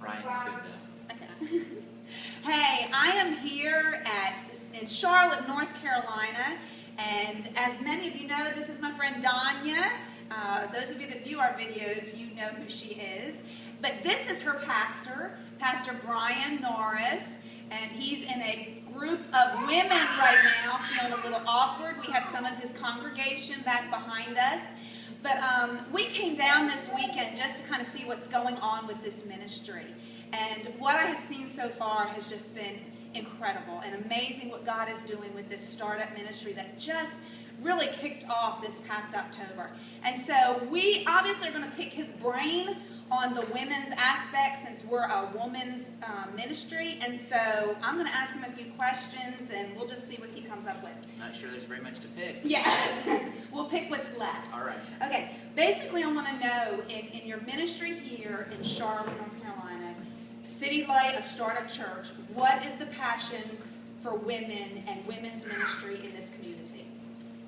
Brian's good though. Okay. Hey, I am here in Charlotte, North Carolina, and as many of you know, this is my friend Donya. Those of you that view our videos, you know who she is. But this is her pastor, Pastor Brian Norris, and he's in a group of women right now, feeling a little awkward. We have some of his congregation back behind us. But we came down this weekend just to kind of see what's going on with this ministry. And what I have seen so far has just been incredible and amazing what God is doing with this startup ministry that just really kicked off this past October. And so we obviously are going to pick his brain on the women's aspect since we're a woman's ministry. And so I'm going to ask him a few questions and we'll just see what he comes up with. Not sure there's very much to pick. Yeah, we'll pick what's left. All right. Okay, basically I want to know in your ministry here in Charlotte, North Carolina, City Light, a startup church, what is the passion for women and women's ministry in this community?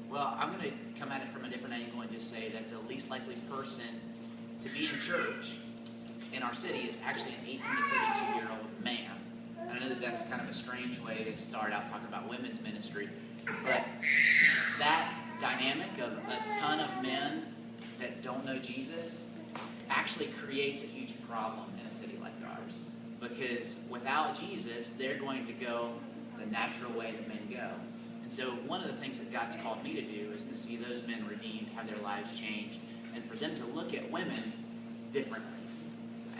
Well, I'm going to come at it from a different angle and just say that the least likely person to be in church in our city is actually an 18 to 32-year-old man. And I know that that's kind of a strange way to start out talking about women's ministry, but that dynamic of a ton of men that don't know Jesus actually creates a huge problem in a city like ours. Because without Jesus, they're going to go the natural way that men go. And so one of the things that God's called me to do is to see those men redeemed, have their lives changed, and for them to look at women differently.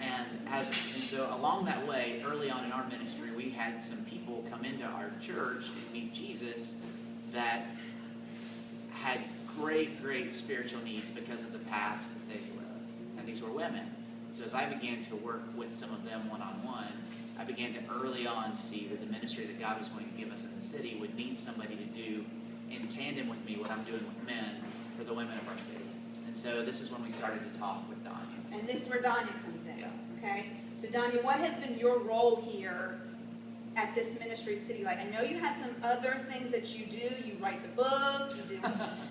And so along that way, early on in our ministry, we had some people come into our church and meet Jesus that had great spiritual needs because of the past that they lived. And these were women. So as I began to work with some of them one-on-one, I began to early on see that the ministry that God was going to give us in the city would need somebody to do in tandem with me what I'm doing with men for the women of our city. And so this is when we started to talk with Donya. And this is where Donya comes in. Yeah. Okay? So Donya, what has been your role here at this ministry, City Light? I know you have some other things that you do. You write the book. You do.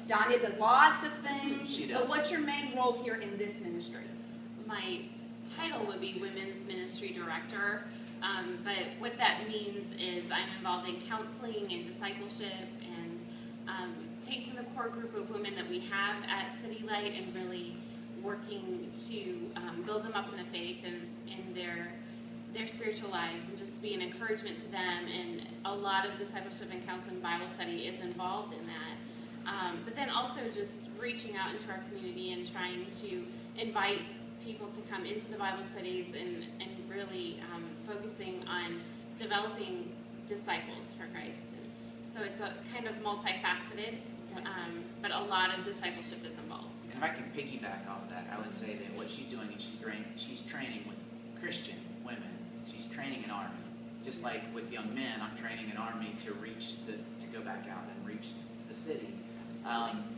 Donya does lots of things. She does. But what's your main role here in this ministry? My title would be Women's Ministry Director, but what that means is I'm involved in counseling and discipleship and taking the core group of women that we have at City Light and really working to build them up in the faith and in their spiritual lives and just be an encouragement to them. And a lot of discipleship and counseling Bible study is involved in that. But then also just reaching out into our community and trying to invite people to come into the Bible studies and really focusing on developing disciples for Christ. And so it's a kind of multifaceted, but a lot of discipleship is involved. And if I can piggyback off that, I would say that what she's doing is she's training with Christian women. She's training an army. Just like with young men, I'm training an army to go back out and reach the city.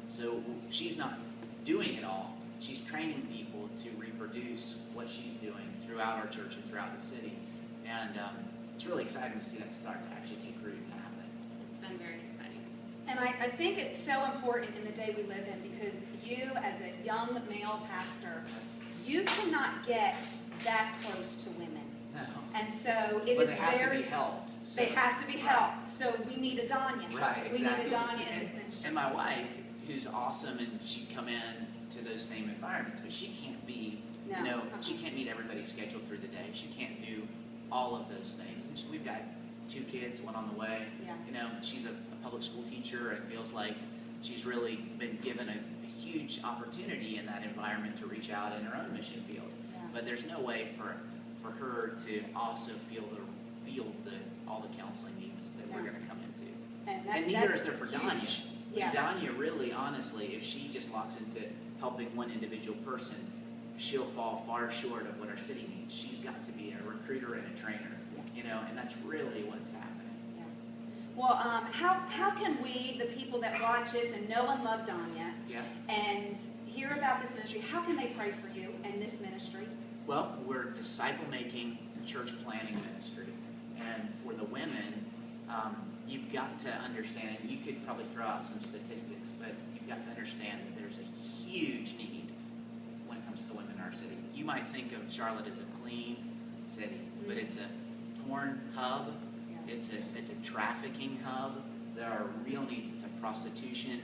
So she's not doing it all. She's training people to reproduce what she's doing throughout our church and throughout the city. And it's really exciting to see that start to actually take root and happen. It's been very exciting. And I think it's so important in the day we live in because you, as a young male pastor, you cannot get that close to women. No. And so it But is they have very... to be helped. So, They have to be helped. So we need a Donya. Right, exactly. We need a Donya in this ministry. And my wife, who's awesome, and she'd come in to those same environments, but she can't be, she can't meet everybody's schedule through the day. She can't do all of those things. And we've got 2 kids, one on the way. Yeah. She's a public school teacher and feels like she's really been given a huge opportunity in that environment to reach out in her own mission field. Yeah. But there's no way for her to also feel all the counseling needs that we're going to come into. And neither is there for Donya. Yeah. Donya really, honestly, if she just locks into helping one individual person, she'll fall far short of what our city needs. She's got to be a recruiter and a trainer, and that's really what's happening. Yeah. Well, how can we, the people that watch this and know and love Donya, and hear about this ministry, how can they pray for you and this ministry? Well, we're disciple-making church planning ministry, and for the women, you've got to understand, you could probably throw out some statistics, but you've got to understand that there's a huge need when it comes to the women in our city. You might think of Charlotte as a clean city. it's a porn hub, it's a trafficking hub. There are real needs. It's a prostitution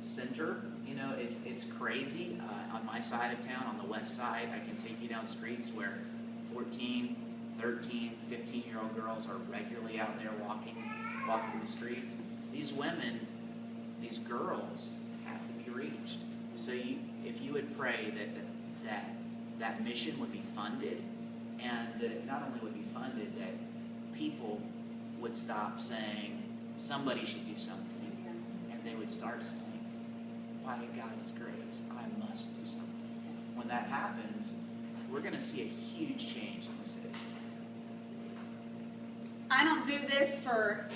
center. You know, it's crazy. On my side of town, on the west side, I can take you down streets where 14, 13, 15-year-old girls are regularly out there walking the streets. These women, these girls have to be reached. So if you would pray that mission would be funded, and that it not only would be funded, that people would stop saying somebody should do something, and they would start saying, by God's grace, I must do something. When that happens, we're going to see a huge change in the city. I don't do this for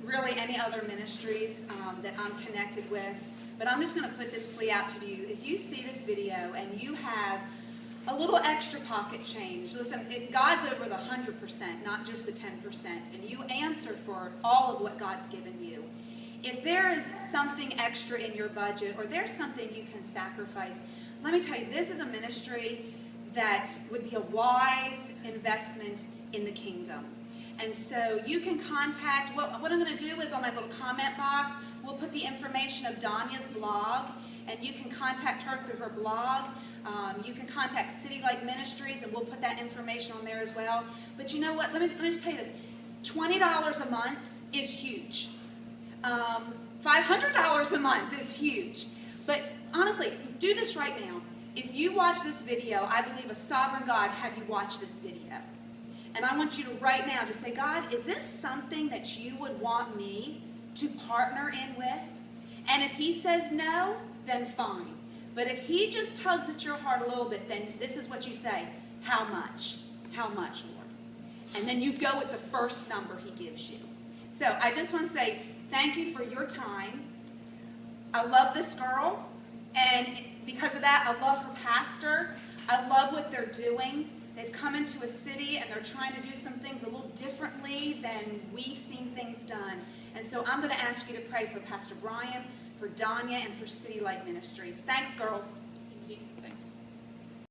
really any other ministries that I'm connected with, but I'm just going to put this plea out to you. If you see this video and you have a little extra pocket change, listen, God's over the 100%, not just the 10%, and you answer for all of what God's given you. If there is something extra in your budget, or there's something you can sacrifice, let me tell you, this is a ministry that would be a wise investment in the kingdom. And so you can contact, what I'm going to do is on my little comment box, we'll put the information of Donya's blog, and you can contact her through her blog. You can contact City Light Ministries, and we'll put that information on there as well. But you know what? Let me just tell you this. $20 a month is huge. $500 a month is huge. But honestly, do this right now. If you watch this video, I believe a sovereign God had you watch this video. And I want you to right now just say, God, is this something that you would want me to partner in with? And if he says no, then fine. But if he just tugs at your heart a little bit, then this is what you say. How much? How much, Lord? And then you go with the first number he gives you. So I just want to say thank you for your time. I love this girl. And because of that, I love her pastor. I love what they're doing. They've come into a city and they're trying to do some things a little differently than we've seen things done. And so I'm going to ask you to pray for Pastor Brian, for Donya, and for City Light Ministries. Thanks, girls.